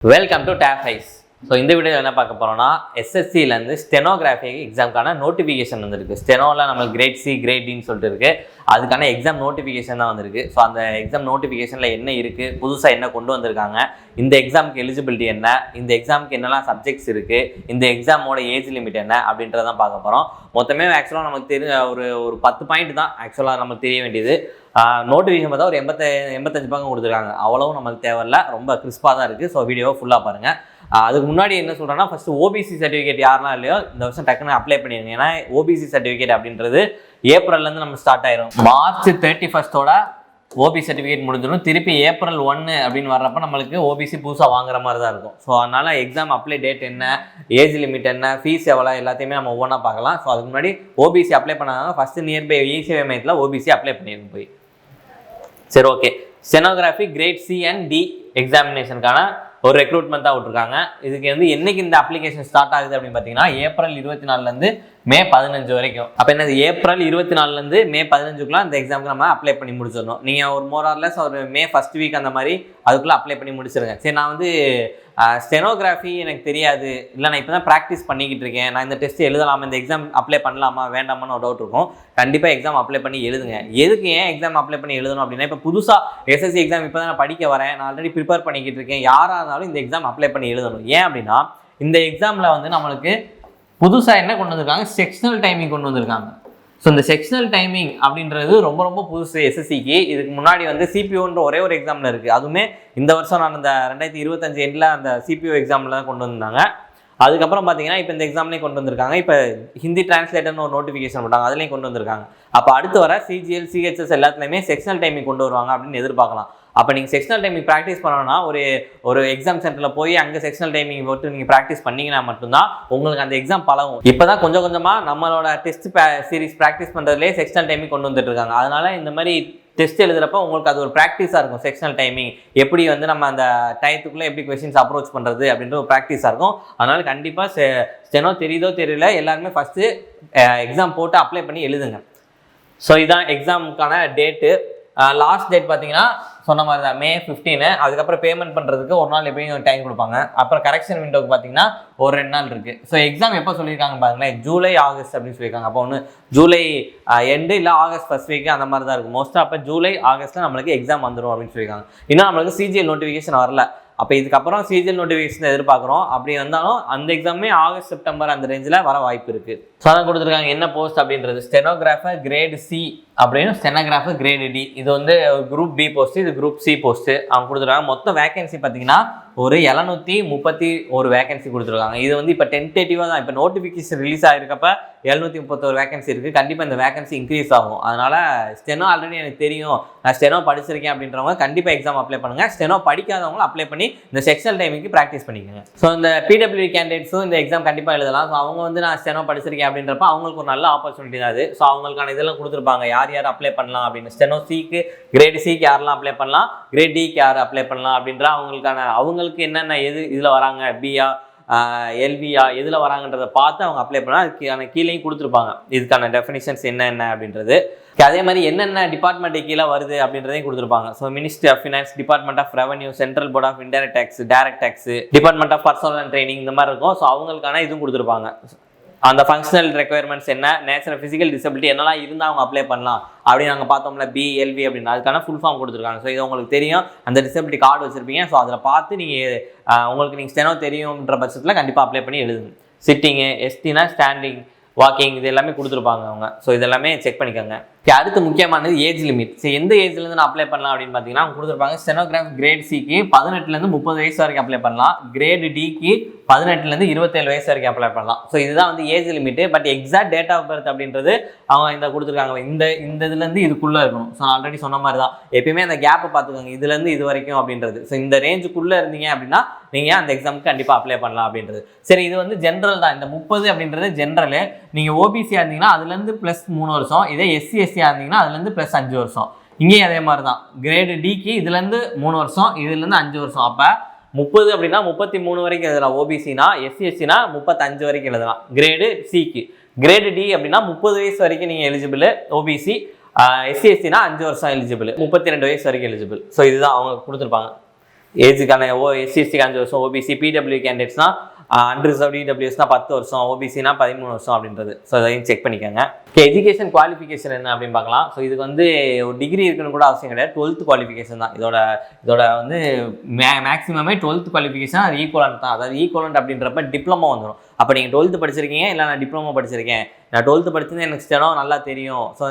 Welcome to டேப் ஹைஸ். So இந்த வீடியோவில் என்ன பார்க்க போகிறோம்னா எஸ்எஸ்சிலேருந்து ஸ்டெனோகிராஃபி எக்ஸாமுக்கான நோட்டிஃபிகேஷன் வந்திருக்கு. ஸ்டெனோவில் நம்மளுக்கு கிரேட் சி கிரேட் டின்னு சொல்லிட்டு இருக்குது. அதுக்கான எக்ஸாம் நோட்டிஃபிகேஷன் தான் வந்திருக்கு. ஸோ அந்த எக்ஸாம் நோட்டிஃபிகேஷனில் என்ன இருக்குது, புதுசாக என்ன கொண்டு வந்திருக்காங்க, இந்த எக்ஸாமுக்கு எலிஜிபிலிட்டி என்ன, இந்த எக்ஸாமுக்கு என்னெல்லாம் சப்ஜெக்ட்ஸ் இருக்குது, இந்த எக்ஸாமோட ஏஜ் லிமிட் என்ன அப்படின்றதான் பார்க்க போகிறோம். மொத்தமே ஆக்சுவலாக நமக்கு ஒரு 10 பாயிண்ட் தான் ஆக்சுவலாக நமக்கு தெரிய வேண்டியது. நோட்டிஃபிகேஷன் பார்த்தா ஒரு 85 பக்கம் கொடுத்துருக்காங்க. அவ்வளவும் நம்மளுக்கு தேவையில்ல, ரொம்ப கிறிஸ்பாக தான் இருக்குது. ஸோ வீடியோவை ஃபுல்லாக பாருங்கள். அதுக்கு முன்னாடி என்ன சொல்கிறேன்னா, ஃபஸ்ட்டு ஓபிசி சர்டிஃபிகேட் யாரெல்லாம் இல்லையோ இந்த வருஷம் டக்குன்னு அப்ளை பண்ணிடுங்க. ஏன்னா ஓபிசி சர்டிஃபிகேட் அப்படின்றது ஏப்ரல்லேருந்து நம்ம ஸ்டார்ட் ஆயிரும். மார்ச் 31 ஓபிசி சர்டிஃபிகேட் முடிஞ்சிடும். திருப்பி ஏப்ரல் 1 அப்படின்னு வர்றப்ப நம்மளுக்கு ஓபிசி புதுசாக வாங்குற மாதிரி தான் இருக்கும். ஸோ அதனால் எக்ஸாம் அப்ளை டேட் என்ன, ஏஜ் லிமிட் என்ன, ஃபீஸ் எவ்வளோ, எல்லாத்தையுமே நம்ம ஒவ்வொன்றா பார்க்கலாம். ஸோ அதுக்கு முன்னாடி ஓபிசி அப்ளை பண்ணாங்க ஃபஸ்ட்டு நியர்பை இசேவை மையத்தில் ஓபிசி அப்ளை பண்ணிடுங்க போய். சரி, okay. Stenography grade C and D எக்ஸாமினேஷனுக்கான ஒரு ரெக்ரூட்மெண்ட் தான் விட்டுருக்காங்க. இதுக்கு என்னைக்கு இந்த அப்ளிகேஷன் ஸ்டார்ட் ஆகுது அப்படின்னு பார்த்தீங்கன்னா ஏப்ரல் 24 மே 15 வரைக்கும். அப்போ என்னது, ஏப்ரல் 24 மே 15 இந்த எக்ஸாமுக்கு நம்ம அப்ளை பண்ணி முடிச்சிடணும். நீங்கள் ஒரு மோரார்லெஸ் ஒரு மே ஃபர்ஸ்ட் வீக் அந்த மாதிரி அதுக்குள்ளே அப்ளை பண்ணி முடிச்சிருங்க. சரி, நான் ஸ்டெனோகிராஃபி எனக்கு தெரியாது, இல்லை நான் இப்போ தான் ப்ராக்டிஸ் பண்ணிக்கிட்டு இருக்கேன், நான் இந்த டெஸ்ட் எழுதலாமா, இந்த எக்ஸாம் அப்ளை பண்ணலாமா வேண்டாமான்னு ஒரு டவுட் இருக்கும். கண்டிப்பாக எக்ஸாம் அப்ளை பண்ணி எழுதுங்க. எதுக்கு ஏன் எக்ஸாம் அப்ளை பண்ணி எழுதணும் அப்படின்னா, இப்போ புதுசாக எஸ்எஸ்சி எக்ஸாம் இப்போ தான் நான் படிக்க வரேன், நான் ஆல்ரெடி ப்ரிப்பேர் பண்ணிக்கிட்டு இருக்கேன், யாராக இருந்தாலும் இந்த எக்ஸாம் அப்ளை பண்ணி எழுதணும். ஏன் அப்படின்னா இந்த எக்ஸாமில் நம்மளுக்கு புதுசாக என்ன கொண்டு வந்திருக்காங்க, செக்ஷனல் டைமிங் கொண்டு வந்திருக்காங்க. ஸோ இந்த செக்ஷனல் டைமிங் அப்படின்றது ரொம்ப ரொம்ப புதுசு எஸ்எஸ்சிக்கு. இதுக்கு முன்னாடி சிபிஓன்ற ஒரே ஒரு எக்ஸாமில் இருக்குது. அதுவுமே இந்த வருஷம் நான் இந்த 2025 எண்டில் அந்த சிபிஓ எக்ஸாமில் தான் கொண்டு வந்தாங்க. அதுக்கப்புறம் பார்த்தீங்கன்னா இப்போ இந்த எக்ஸாம்லேயும் கொண்டு வந்திருக்காங்க. இப்போ ஹிந்தி டிரான்ஸ்லேட்டர்னு ஒரு நோட்டிஃபிகேஷன் போட்டாங்க, அதுலேயும் கொண்டு வந்திருக்காங்க. அப்போ அடுத்து வர சிஜிஎல் சிஹெச்எஸ் எல்லாத்துலேயுமே செக்ஷனல் டைமிங் கொண்டு வருவாங்க அப்படின்னு எதிர்பார்க்கலாம். அப்போ நீங்கள் செக்ஷனல் டைமிங் ப்ராக்டிஸ் பண்ணணும்னா ஒரு எக்ஸாம் சென்டரில் போய் அங்கே செக்ஷனல் டைமிங் போட்டு நீங்கள் ப்ராக்டிஸ் பண்ணிங்கன்னா மட்டும்தான் உங்களுக்கு அந்த எக்ஸாம் பழகும். இப்போ தான் கொஞ்சம் கொஞ்சமாக நம்மளோட டெஸ்ட் சீரிஸ் ப்ராக்டிஸ் பண்ணுறதுலேயே செக்ஷனல் டைமிங் கொண்டு வந்துட்டு இருக்காங்க. அதனால் இந்த மாதிரி டெஸ்ட் எழுதுறப்ப உங்களுக்கு அது ஒரு ப்ராக்டிஸாக இருக்கும். செக்ஷனல் டைமிங் எப்படி நம்ம அந்த டயத்துக்குள்ளே எப்படி கொஸ்டின்ஸ் அப்ரோச் பண்ணுறது அப்படின்ற ஒரு ப்ராக்டிஸாக இருக்கும். அதனால் கண்டிப்பாக ஸ்டெனோ தெரியுதோ தெரியல, எல்லாருமே ஃபஸ்ட்டு எக்ஸாம் போட்டு அப்ளை பண்ணி எழுதுங்க. ஸோ இதுதான் எக்ஸாமுக்கான டேட்டு. லாஸ்ட் டேட் பார்த்தீங்கன்னா சொன்ன மாதிரி தான் மே 15. அதுக்கப்புறம் பேமெண்ட் பண்ணுறதுக்கு ஒரு நாள் எப்படியும் டைம் கொடுப்பாங்க. அப்புறம் கரெக்ஷன் விண்டோக்கு பார்த்தீங்கன்னா ஒரு 2 நாள் இருக்குது. ஸோ எக்ஸாம் எப்போ சொல்லியிருக்காங்க பாருங்களேன், ஜூலை ஆகஸ்ட் அப்படின்னு சொல்லியிருக்காங்க. அப்போ ஜூலை எண்டு இல்லை ஆகஸ்ட் ஃபர்ஸ்ட் வீக்கு அந்த மாதிரி தான் இருக்கும் மோஸ்ட்டாக. அப்போ ஜூலை ஆகஸ்ட்டில் நம்மளுக்கு எக்ஸாம் வந்துடும் அப்படின்னு சொல்லியிருக்காங்க. இன்னும் நம்மளுக்கு சிஜிஎல் நோட்டிஃபிகேஷன் வரல. அப்போ இதுக்கப்புறம் சிஜிஎல் நோட்டிஃபிகேஷன் எதிர்பார்க்குறோம். அப்படி வந்தாலும் அந்த எக்ஸாமே ஆகஸ்ட் செப்டம்பர் அந்த ரேஞ்சில் வர வாய்ப்பு இருக்குது. ஸோ அதான் கொடுத்துருக்காங்க என்ன போஸ்ட் அப்படின்றது, ஸ்டெனோகிராஃபர் கிரேட் சி அப்படின்னு ஸ்டெனோகிராஃபர் கிரேட் டி. இது குரூப் பி போஸ்ட், இது குரூப் சி போஸ்ட்டு அவங்க கொடுத்துருக்காங்க. மொத்தம் வேகன்சி பார்த்தீங்கன்னா ஒரு 731 வேகன்சி கொடுத்துருக்காங்க. இது இப்போ டென்டேட்டிவாக தான். இப்போ நோட்டிஃபிகேஷன் ரிலீஸ் ஆகிருக்கப்ப 731 வேகன்சி இருக்குது. கண்டிப்பாக இந்த வேகன்சி இன்க்ரீஸ் ஆகும். அதனால் ஸ்டெனோ ஆல்ரெடி எனக்கு தெரியும், நான் ஸ்டெனோ படிச்சிருக்கேன் அப்படின்றவங்க கண்டிப்பாக எக்ஸாம் அப்ளை பண்ணுங்கள். ஸ்டெனோ படிக்காதவங்களும் அப்ளை பண்ணி இந்த செக்ஷனல் டைமிங்க்கு ப்ராக்டிஸ் பண்ணிக்கோங்க. ஸோ இந்த பிடபிள்யூ கேண்டிடேட்ஸும் இந்த எக்ஸாம் கண்டிப்பாக எழுதலாம். ஸோ அவங்க நான் ஸ்டெனோ படிச்சிருக்கேன் அப்படின்றப்ப அவங்களுக்கு ஒரு நல்ல ஆப்பர்ச்சுனிட்டி தான் அது. ஸோ அவங்களுக்கான இதெல்லாம் கொடுத்துருப்பாங்க, யார் அப்ளை பண்ணலாம் அப்படின்னு. ஸ்டெனோ சிக்கு கிரேட் சிக்கு யாரெல்லாம் அப்ளை பண்ணலாம், கிரேட் டிக்கு யார் அப்ளை பண்ணலாம் அப்படின்ற அவங்களுக்கு என்னென்ன இதில் வராங்க, பிஆ எல்வியா எதில் வராங்கன்றதை பார்த்து அவங்க அப்ளை பண்ணால் அதுக்கான கீழேயும் கொடுத்துருப்பாங்க இதுக்கான டெஃபினிஷன்ஸ் என்னென்ன அப்படின்றது. அதே மாதிரி என்னென்ன டிபார்ட்மெண்ட் கீழே வருது அப்படின்றதையும் கொடுத்துருப்பாங்க. So ministry of finance, department of revenue, central board of indirect tax, direct tax, department of personnel and training இந்த மாதிரி இருக்கும். ஸோ அவங்களுக்கான இதுவும் கொடுத்துருப்பாங்க. அந்த ஃபங்க்ஷனல் ரெக்குயர்மெண்ட்ஸ் என்ன, நேச்சுரல் ஃபிசிக்கல் டிசபிலிட்டி என்னெல்லாம் இருந்தால் அவங்க அப்ளை பண்ணலாம் அப்படின்னு நாங்கள் பார்த்தோம்ல, பிஎல்வி அப்படின்னு அதுக்கான ஃபுல் ஃபார்ம் கொடுத்துருக்காங்க. ஸோ இது உங்களுக்கு தெரியும், அந்த டிசபிலிட்டி கார்டு வச்சுருப்பீங்க. ஸோ அதில் பார்த்து நீங்கள் ஸ்டெனோ தெரியுன்ற பட்சத்தில் கண்டிப்பாக அப்ளை பண்ணி எழுதுங்க. சிட்டிங்கு, எஸ்டினா ஸ்டாண்டிங், வாக்கிங், இது எல்லாமே கொடுத்துருப்பாங்க அவங்க. ஸோ இதெல்லாமே செக் பண்ணிக்கோங்க. அடுத்து முக்கியமானது ஏஜ் லிமிட். ஸோ எந்த ஏஜ்லேருந்து நான் அப்ளை பண்ணலாம் அப்படின்னு பார்த்தீங்கன்னா அவங்க கொடுத்துருப்பாங்க. ஸ்டெனோகிராஃபி கிரேட் சிக்கு 18 30 வயசு வரைக்கும் அப்ளை பண்ணலாம். கிரேட் டிக்கு 18 27 வயசு வரைக்கும் அப்ளை பண்ணலாம். ஸோ இதுதான் age limit. But exact date of birth அப்படின்றது அவங்க கொடுத்துருக்காங்க. இந்த இதுலேருந்து இதுக்குள்ளே இருக்கணும். ஸோ நான் ஆல்ரெடி சொன்ன மாதிரி தான், எப்பயுமே அந்த கேப்பை பார்த்துக்கோங்க, இதுலேருந்து இது வரைக்கும் அப்படின்றது. ஸோ இந்த ரேஞ்சுக்குள்ளே இருந்தீங்க அப்படின்னா நீங்கள் அந்த எக்ஸாமுக்கு கண்டிப்பாக அப்ளை பண்ணலாம் அப்படின்றது. சரி, இது ஜென்ரல் தான். இந்த 30 அப்படின்றது ஜென்ரலு. நீங்கள் ஓபிசியாக இருந்தீங்கன்னா அதுலேருந்து ப்ளஸ் 3 வருஷம், இதே எஸ்சியாக இருந்தீங்கன்னா அதுலேருந்து ப்ளஸ் 5 வருஷம். இங்கேயும் அதே மாதிரி தான். கிரேடு டிக்கு இதுலேருந்து 3 வருஷம், இதுலேருந்து 5 வருஷம். அப்போ 30 அப்படின்னா 33 வரைக்கும் எழுதலாம் ஓபிசினா, எஸ்சினா 35 வரைக்கும் எழுதலாம் கிரேடு சிக்கு. கிரேடு டி அப்படின்னா 30 வயசு வரைக்கும் நீங்கள் எலிஜிபிள் ஓபிசி, எஸ்சினா 5 வருஷம் எலிஜிபிள், 32 வயசு வரைக்கும் எலிஜிபிள். ஸோ இதுதான் அவங்க கொடுத்துருப்பாங்க. ஏஜுக்கான எஸ்சிஎஸ்டிக்கு 5 வருஷம், ஓபிசி பிடபிள்யூ கேண்டிடேட்ஸ்னால் அன்ரிசர்வ்டு இடபிள்யூஎஸ்னா 10 வருஷம், ஓபிசினா 13 வருஷம் அப்படின்றது. ஸோ அதையும் செக் பண்ணிக்கோங்க. ஓகே, எஜுகேஷன் குவாலிஃபிகேஷன் என்ன அப்படின்னு பார்க்கலாம். ஸோ இதுக்கு வந்து ஒரு டிகிரி இருக்குன்னு கூட அவசியம் கிடையாது, 12th குவாலிஃபிகேஷன் தான். இதோட வந்து மேக்ஸிமமே 12th குவாலிஃபிகேஷன் அது ஈக்குவலண்ட் தான். அதாவது ஈக்குவலண்ட் அப்படின்றப்ப டிப்ளமோ வந்துடும். அப்போ நீங்கள் 12th படிச்சிருக்கீங்க, இல்லை நான் டிப்ளமோ படிச்சிருக்கேன், நான் 12th படிச்சது எனக்கு ஸ்டெனோ நல்லா தெரியும். ஸோ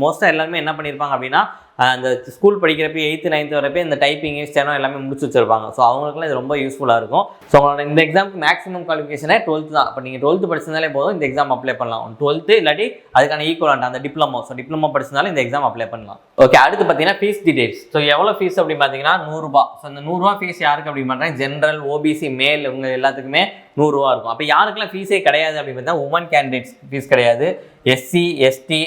மோஸ்ட்டாக எல்லாருமே என்ன பண்ணியிருப்பாங்க அப்படின்னா அந்த ஸ்கூல் படிக்கிறப்ப 8th 9th வரப்போ இந்த டைப்பிங்கு ஸ்டெனோ எல்லாமே முடிச்சு வச்சிருப்பாங்க. ஸோ அவங்களுக்குலாம் இது ரொம்ப யூஸ்ஃபுல்லாக இருக்கும். ஸோ உங்களோட இந்த எக்ஸாமுக்கு மேக்ஸிமம் குவாலிஃபிகேஷனே 12th தான். அப்போ நீங்கள் 12th படிச்சிருந்தாலே போதும் இந்த எக்ஸாம் அப்ளை பண்ணலாம். 12th இல்லாட்டி அதுக்கான ஈக்குவலண்ட் அந்த டிப்ளமோ. ஸோ டிப்ளமோ படிச்சிருந்தாலும் இந்த எக்ஸாம் அப்ளை பண்ணலாம். ஓகே, அடுத்து பார்த்தீங்கன்னா ஃபீஸ் டீடைல்ஸ். ஸோ எவ்வளோ ஃபீஸ் அப்படின்னு பார்த்தீங்கன்னா 100 ரூபா. ஸோ இந்த 100 ரூபா ஃபீஸ் யாருக்கு அப்படின்னு பார்த்தீங்கன்னா ஜென்ரல், ஓபிசி, மேல் இவங்க எல்லாத்துக்குமே 100 ரூபா இருக்கும். அப்போ யாருக்கெல்லாம் ஃபீஸே கிடையாது அப்படின்னு பார்த்தா உமன் கேண்டிடேட்ஸ் ஃபீஸ் கிடையாது, SC, ST,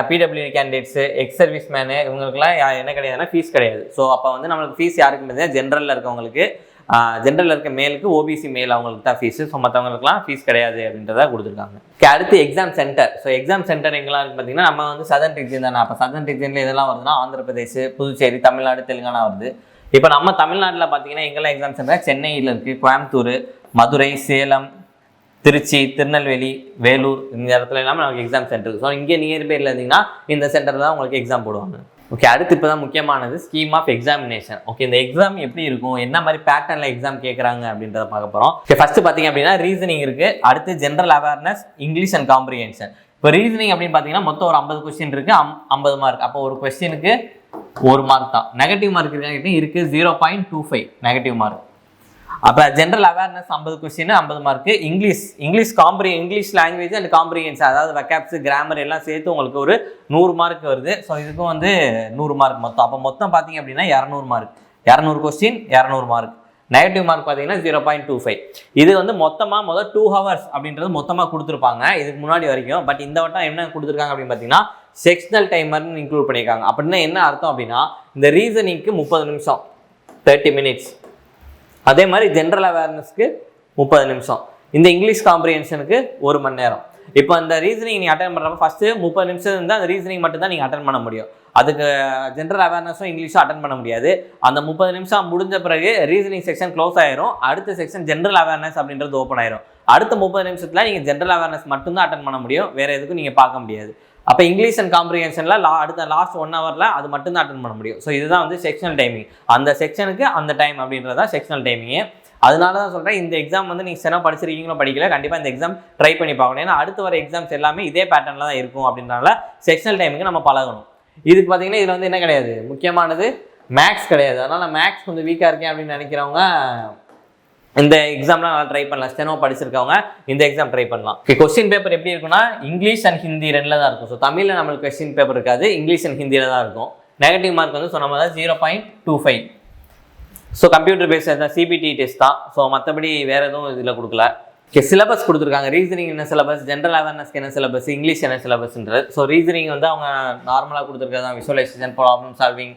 PW candidates, ex service men இவங்களுக்குலாம் என்ன கிடையாதுன்னா ஃபீஸ் கிடையாது. ஸோ அப்போ வந்து நம்மளுக்கு ஃபீஸ் யாருக்கு பார்த்தீங்கன்னா ஜென்ரலில் இருக்கவங்களுக்கு, ஜென்ரலில் இருக்க மேலுக்கு, ஓபிசி மேல் அவங்களுக்கு தான் ஃபீஸு. ஸோ மற்றவங்களுக்குலாம் ஃபீஸ் கிடையாது அப்படின்றத கொடுத்துருக்காங்க. அடுத்து exam centre. So exam centre எங்கெல்லாம் இருக்குது பார்த்தீங்கன்னா நம்ம வந்து சதர்ன் ரீஜன் தானே. அப்போ சதர்ன் ரீஜனில் இதெல்லாம் வருதுன்னா ஆந்திர பிரதேஷ், புதுச்சேரி, தமிழ்நாடு, தெலுங்கானா வருது. இப்போ நம்ம தமிழ்நாட்டில் பார்த்தீங்கன்னா எங்கெல்லாம் எக்ஸாம் சென்டர் சென்னையில் இருக்குது, கோயம்புத்தூர், மதுரை, சேலம், திருச்சி, திருநெல்வேலி, வேலூர் இந்த இடத்துல எல்லாமே நமக்கு எக்ஸாம் சென்டர். ஸோ இங்கே நியர்பையில் இருந்தீங்கன்னா இந்த சென்டர் தான் உங்களுக்கு எக்ஸாம் போடுவாங்க. ஓகே, அடுத்து இப்போ தான் முக்கியமானது ஸ்கீம் ஆஃப் எக்ஸாமினேஷன். ஓகே, இந்த எக்ஸாம் எப்படி இருக்கும், என்ன மாதிரி பேட்டர்னில் எக்ஸாம் கேட்குறாங்க அப்படின்றத பார்க்க போகிறோம். ஓகே, ஃபஸ்ட்டு பார்த்தீங்க அப்படின்னா ரீசனிங் இருக்குது, அடுத்து general awareness, English and comprehension. இப்போ ரீசனிங் அப்படின்னு பார்த்தீங்கன்னா மொத்தம் ஒரு 50 கொஸ்டின் இருக்குது, 50 மார்க். அப்போ ஒரு கொஸ்டினுக்கு 1 மார்க் தான். நெகட்டிவ் மார்க் இருக்குது 0.25 நெகட்டிவ் மார்க். அப்போ general awareness 50 question 50 mark. English language and comprehension, அதாவது வெக்காப்ஸ், கிராமர் எல்லாம் சேர்த்து உங்களுக்கு ஒரு 100 மார்க் வருது. ஸோ இதுக்கும் வந்து 100 மார்க் மொத்தம். அப்போ மொத்தம் பார்த்தீங்க அப்படின்னா 200 mark, 200 question 200 mark. Negative mark பார்த்தீங்கன்னா 0.25. இது வந்து மொத்தமாக முதல் 2 hours அப்படின்றது மொத்தமாக கொடுத்துருப்பாங்க இதுக்கு முன்னாடி வரைக்கும். பட் இந்த வட்டம் என்ன கொடுத்துருக்காங்க அப்படின்னு பார்த்தீங்கன்னா செக்ஷனல் டைமர்னு இன்க்ளூட் பண்ணியிருக்காங்க. அப்படின்னா என்ன அர்த்தம் அப்படின்னா இந்த ரீசனிங்க்கு 30 நிமிஷம் 30 minutes, அதே மாதிரி ஜென்ரல் அவேர்னஸ்க்கு 30 நிமிஷம், இந்த இங்கிலீஷ் காம்ப்ரிஹென்ஷனுக்கு 1 மணி நேரம். இப்போ அந்த ரீசனிங் நீங்கள் அட்டன் பண்ணுறப்ப ஃபஸ்ட்டு 30 நிமிஷம் இருந்தால் அந்த ரீசனிங் மட்டும் தான் நீங்கள் அட்டன் பண்ண முடியும். அதுக்கு ஜென்ரல் அவேர்னஸும் இங்கிலீஷும் அட்டன் பண்ண முடியாது. அந்த 30 நிமிஷம் முடிஞ்ச பிறகு ரீசனிங் செக்ஷன் க்ளோஸ் ஆயிரும், அடுத்த செக்ஷன் ஜென்ரல் அவேர்னஸ் அப்படின்றது ஓப்பன் ஆயிரும். அடுத்த 30 நிமிஷத்தில் நீங்கள் ஜென்ரல் அவேர்னஸ் மட்டும்தான் அட்டன் பண்ண முடியும், வேறு எதுக்கும் நீங்கள் பார்க்க முடியாது. அப்போ இங்கிலீஷ் அண்ட் காம்ப்ரிஹென்ஷனில் அடுத்த லாஸ்ட் 1 hourல அது மட்டும் தான் அட்டன் பண்ண முடியும். ஸோ இதுதான் வந்து செக்ஷனல் டைமிங். அந்த செக்ஷனுக்கு அந்த டைம் அப்படின்றதா செக்ஷனல் டைமிங்கு. அதனால தான் சொல்கிறேன் இந்த எக்ஸாம் வந்து நீங்கள் சென படிச்சிருக்கீங்களோ படிக்கல, கண்டிப்பாக இந்த எக்ஸாம் ட்ரை பண்ணி பார்க்கணும். ஏன்னா அடுத்து வர எக்ஸாம்ஸ் எல்லாமே இதே பேட்டர்னில் தான் இருக்கும். அப்படின்றனால செக்ஷனல் டைமுக்கு நம்ம பழகணும். இதுக்கு பார்த்தீங்கன்னா இதில் வந்து என்ன கிடையாது, முக்கியமானது மேக்ஸ் கிடையாது. அதனால் மேக்ஸ் கொஞ்சம் வீக்காக இருக்கேன் அப்படின்னு நினைக்கிறவங்க இந்த எக்ஸாம்லாம் நல்லா ட்ரை பண்ணலாம். ஸ்டெனோ படிச்சிருக்கவங்க இந்த எக்ஸாம் ட்ரை பண்ணலாம். கொஸ்டின் பேப்பர் எப்படி இருக்குன்னா இங்கிலீஷ் அண்ட் ஹிந்தி 2ல் தான் இருக்கும். ஸோ தமிழில் நம்மளுக்கு கொஸ்டின் பேப்பர் இருக்காது, இங்கிலீஷ் அண்ட் ஹிந்தியில் தான் இருக்கும். நெகட்டிவ் மார்க் வந்து சொன்ன மாதிரி 0.25. ஸோ கம்ப்யூட்டர் பேஸ்ட் தான், சிபிடி டெஸ்ட் தான். ஸோ மற்றபடி வேறு எதுவும் இதில் கொடுக்கல. சிலபஸ் கொடுத்துருக்காங்க. ரீசனிங் என்ன சிலபஸ், ஜென்ரல் அவேர்னஸ்க்கு என்ன சிலபஸ், இங்கிலீஷ் என்ன சிலபஸ்ன்றது. ஸோ ரீசனிங் வந்து அவங்க நார்மலாக கொடுத்துருக்கிறது தான், visualisation, problem solving,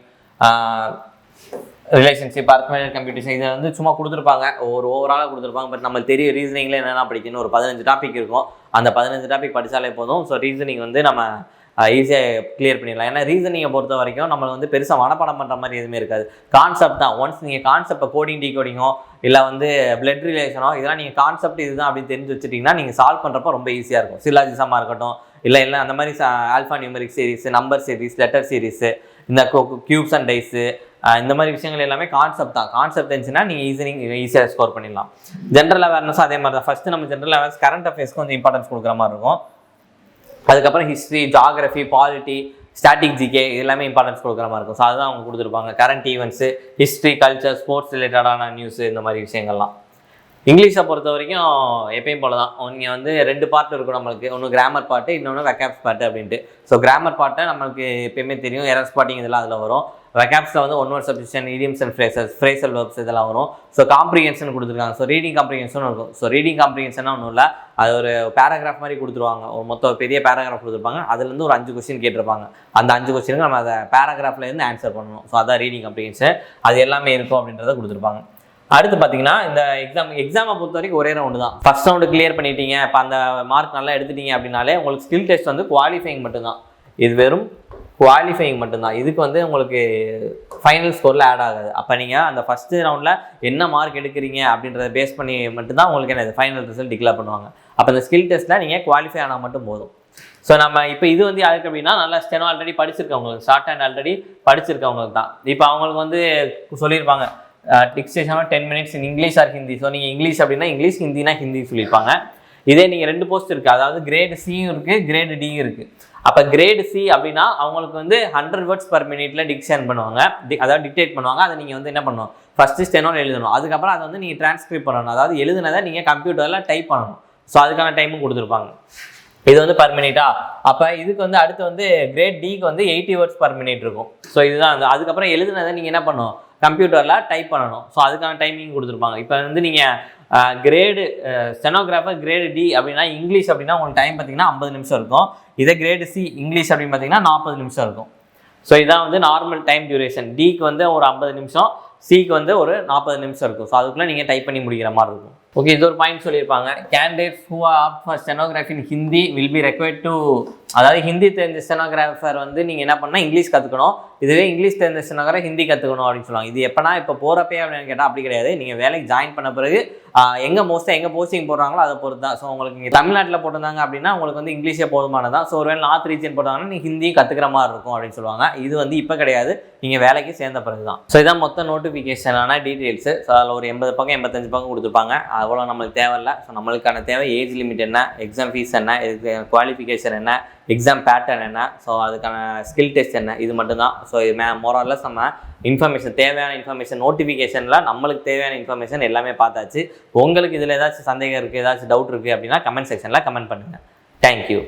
relationship, arithmetic computation, இதை வந்து சும்மா கொடுத்துருப்பாங்க, ஒரு ஓவராலாக கொடுத்துருப்பாங்க. பட் நம்மளுக்கு தெரியும் ரீசனிங்கில் என்னென்ன படிக்கணும். ஒரு 15 டாபிக் இருக்கும், அந்த 15 டாபிக் படித்தாலே போதும். ஸோ ரீசனிங் வந்து நம்ம ஈஸியாக கிளியர் பண்ணிடலாம். ஏன்னா ரீசனிங்கை பொறுத்த வரைக்கும் நம்மளை வந்து பெருசாக மனப்பாடம் பண்ணுற மாதிரி எதுவுமே இருக்காது. கான்செப்ட் தான். ஒன்ஸ் நீங்கள் கான்செப்டை கோடிங் டீகோடிங்கோ இல்லை வந்து பிளட் ரிலேஷனோ இதெல்லாம் நீங்கள் கான்செப்ட் இதுதான் அப்படின்னு தெரிஞ்சு வச்சுட்டிங்கன்னா நீங்கள் சால்வ் பண்ணுறப்ப ரொம்ப ஈஸியாக இருக்கும். சிலாஜிசமாக இருக்கட்டும், இல்லை அந்த மாதிரி alpha numeric series, number series, letter series, இந்த கியூப்ஸ் அண்ட் டைஸு, இந்த மாதிரி விஷயங்கள் எல்லாமே கான்செப்ட் தான். கான்செப்ட் இருந்துச்சுன்னா நீங்கள் ஈஸியாக ஸ்கோர் பண்ணிடலாம். ஜென்ரல் அவேர்னஸும் அதே மாதிரி தான். ஃபஸ்ட்டு நம்ம ஜென்ரல் அவேர்னஸ் கரண்ட் அஃபேர்ஸ்க்கு கொஞ்சம் இம்பார்ட்டன்ஸ் கொடுக்குற மாதிரி இருக்கும். அதுக்கப்புறம் history, geography, polity, static GK எல்லாமே இம்பார்ட்டன்ஸ் கொடுக்குற மாதிரி இருக்கும். ஸோ அதுதான் அவங்க கொடுத்துருப்பாங்க. Current events, history, culture, sports ரிலேட்டடான நியூஸு, இந்த மாதிரி விஷயங்கள்லாம். இங்கிலீஷை பொறுத்த வரைக்கும் எப்பயும் போல தான். நீங்கள் வந்து 2 பார்ட் இருக்கும் நம்மளுக்கு. ஒன்று கிராமர் பார்ட்டு, இன்னொன்று வெக்காப்ஸ் பார்ட்டு அப்படின்ட்டு. ஸோ கிராமர் பார்ட்டை நம்மளுக்கு எப்பயுமே தெரியும், எரர் ஸ்பாட்டிங் இதெல்லாம் அதில் வரும். வெக்காப்ஸில் வந்து 1 word substitution, idioms and phrases, phrasal verbs இதெல்லாம் வரும். ஸோ காம்ப்ரிஹென்ஷன் கொடுத்துருக்காங்க. ஸோ ரீடிங் காம்ப்ரிஹென்ஷன் இருக்கும். ஸோ ரீடிங் காம்ப்ரிஹென்ஷனாக ஒன்றும் இல்லை, அது ஒரு பேராகிராஃப் மாதிரி கொடுத்துருவாங்க. ஒரு மொத்தம் பெரிய பேராகிராஃப் கொடுத்துருப்பாங்க. அதுலேருந்து ஒரு 5 கொஸ்டின் கேட்டிருப்பாங்க. அந்த 5 கொஸ்டினுக்கு நம்ம அதை பேராகிராஃப்லேருந்து ஆன்சர் பண்ணணும். ஸோ அதான் ரீடிங் காம்ப்ரிஹென்ஷன். அது எல்லாமே இருக்கும் அப்படின்றத கொடுத்துருப்பாங்க. அடுத்து பார்த்தீங்கன்னா இந்த எக்ஸாமை பொறுத்த வரைக்கும் ஒரே ரவுண்டு தான். ஃபர்ஸ்ட் ரவுண்டு கிளியர் பண்ணிட்டீங்க, இப்போ அந்த மார்க் நல்லா எடுத்துட்டீங்க அப்படின்னாலே உங்களுக்கு ஸ்கில் டெஸ்ட் வந்து குவாலிஃபைங் மட்டும்தான். இது வெறும் குவாலிஃபைங் மட்டும்தான். இதுக்கு வந்து உங்களுக்கு ஃபைனல் ஸ்கோரில் ஆட் ஆகாது. அப்போ நீங்கள் அந்த ஃபஸ்ட்டு ரவுண்டில் என்ன மார்க் எடுக்கிறீங்க அப்படின்றத பேஸ் பண்ணி மட்டும்தான் உங்களுக்கு என்னது ஃபைனல் ரிசல்ட் டிக்ளேர் பண்ணுவாங்க. அப்போ இந்த ஸ்கில் டெஸ்ட்டில் நீங்கள் குவாலிஃபை ஆனால் மட்டும் போதும். ஸோ நம்ம இப்போ இது வந்து யாருக்கு அப்படின்னா நல்லா ஸ்டெனோ ஆல்ரெடி படிச்சிருக்கவங்களுக்கு, ஷார்ட் ஹேண்ட் ஆல்ரெடி படிச்சிருக்கவங்களுக்கு தான். இப்போ அவங்களுக்கு வந்து சொல்லியிருப்பாங்க dictation 10 minutes in English or Hindi. So நீங்கள் இங்கிலீஷ் அப்படின்னா இங்கிலீஷ், ஹிந்தினா ஹிந்தி சொல்லியிருப்பாங்க. இதே நீங்கள் 2 போஸ்ட் இருக்குது, அதாவது கிரேடு சியும் இருக்குது, கிரேடு டியும் இருக்குது. அப்போ கிரேடு சி அப்படின்னா அவங்களுக்கு வந்து 100 words per minute டிக்ஷன் பண்ணுவாங்க, அதாவது டிக்டேட் பண்ணுவாங்க. அதை நீங்கள் வந்து என்ன பண்ணணும், ஃபஸ்ட்டு ஸ்டெனோவில் எழுதணும். அதுக்கப்புறம் அதை வந்து நீங்கள் டிரான்ஸ்கிரைப் பண்ணணும், அதாவது எழுதுனதை நீங்கள் கம்ப்யூட்டரில் டைப் பண்ணணும். ஸோ அதுக்கான டைமும் கொடுத்துருப்பாங்க. இது வந்து பர் மினிட்டா. அப்போ இதுக்கு வந்து அடுத்து வந்து கிரேட் டிக்கு வந்து 80 words per minute இருக்கும். ஸோ இதுதான் அந்த அதுக்கப்புறம் எழுதுனதை நீங்கள் என்ன பண்ணணும், கம்ப்யூட்டரில் டைப் பண்ணணும். ஸோ அதுக்கான டைமிங் கொடுத்துருப்பாங்க. இப்போ வந்து நீங்கள் கிரேடு ஸ்டெனோகிராஃபர் கிரேடு டி அப்படின்னா இங்கிலீஷ் அப்படின்னா உங்களுக்கு டைம் பார்த்தீங்கன்னா 50 நிமிஷம் இருக்கும். இதே கிரேடு சி இங்கிலீஷ் அப்படின்னு பார்த்தீங்கன்னா 40 நிமிஷம் இருக்கும். ஸோ இதான் வந்து நார்மல் டைம் டியூரேஷன். டிக்கு வந்து ஒரு 50 நிமிஷம், சிக்கு வந்து ஒரு 40 நிமிஷம் இருக்கும். ஸோ அதுக்குள்ளே நீங்கள் டைப் பண்ணி முடிக்கிற மாதிரி இருக்கும். ஓகே, இது ஒரு பாயிண்ட் சொல்லியிருப்பாங்க. Candidates who opt for stenography in Hindi will be required to, அதாவது ஹிந்தி தெரிஞ்ச ஸ்டெனோகிராஃபர் வந்து நீங்கள் என்ன பண்ணால் இங்கிலீஷ் கற்றுக்கணும். இதுவே இங்கிலீஷ் தெரிஞ்ச ஸ்டெனோகிராஃபர் ஹிந்தி கற்றுக்கணும் அப்படின்னு சொல்லுவாங்க. இது எப்போனா இப்போ போகிறப்பே அப்படின்னு கேட்டால் அப்படி கிடையாது. நீங்கள் வேலைக்கு ஜாயின் பண்ண பிறகு எங்கே மோஸ்ட்டாக எங்கே போஸ்டிங் போடுறாங்களோ அதை பொறுத்து தான். ஸோ உங்களுக்கு நீங்கள் தமிழ்நாட்டில் போட்டிருந்தாங்க அப்படின்னா உங்களுக்கு வந்து இங்கிலீஷே போதுமானதான். ஸோ ஒருவேளை நார்த் ரீஜன் போட்டாங்கன்னா நீங்கள் ஹிந்தியும் கற்றுக்கிற மாதிரி இருக்கும் அப்படின்னு சொல்லுவாங்க. இது வந்து இப்போ கிடையாது, நீங்கள் வேலைக்கு சேர்ந்த பிறகு தான். ஸோ இதான் மொத்த நோட்டிஃபிகேஷனான டீட்டெயில்ஸு. ஸோ அதில் ஒரு 80 பக்கம் 85 பக்கம் கொடுத்துருப்பாங்க. அவ்வளோ நம்மளுக்கு தேவையில்லை. ஸோ நம்மளுக்கான தேவை ஏஜ் லிமிட் என்ன, எக்ஸாம் ஃபீஸ் என்ன, இதுக்கு குவாலிஃபிகேஷன் என்ன, எக்ஸாம் பேட்டர்ன் என்ன, ஸோ அதுக்கான ஸ்கில் டெஸ்ட் என்ன, இது மட்டும்தான். ஸோ இது மோரல்லஸ் நம்ம இன்ஃபர்மேஷன், தேவையான இன்ஃபர்மேஷன், நோட்டிஃபிகேஷனில் நம்மளுக்கு தேவையான இன்ஃபர்மேஷன் எல்லாமே பார்த்தாச்சு. உங்களுக்கு இதில் ஏதாச்சும் சந்தேகம் இருக்குது, ஏதாச்சும் டவுட் இருக்குது அப்படின்னா கமெண்ட் செக்ஷனில் கமெண்ட் பண்ணுங்கள். தேங்க்யூ.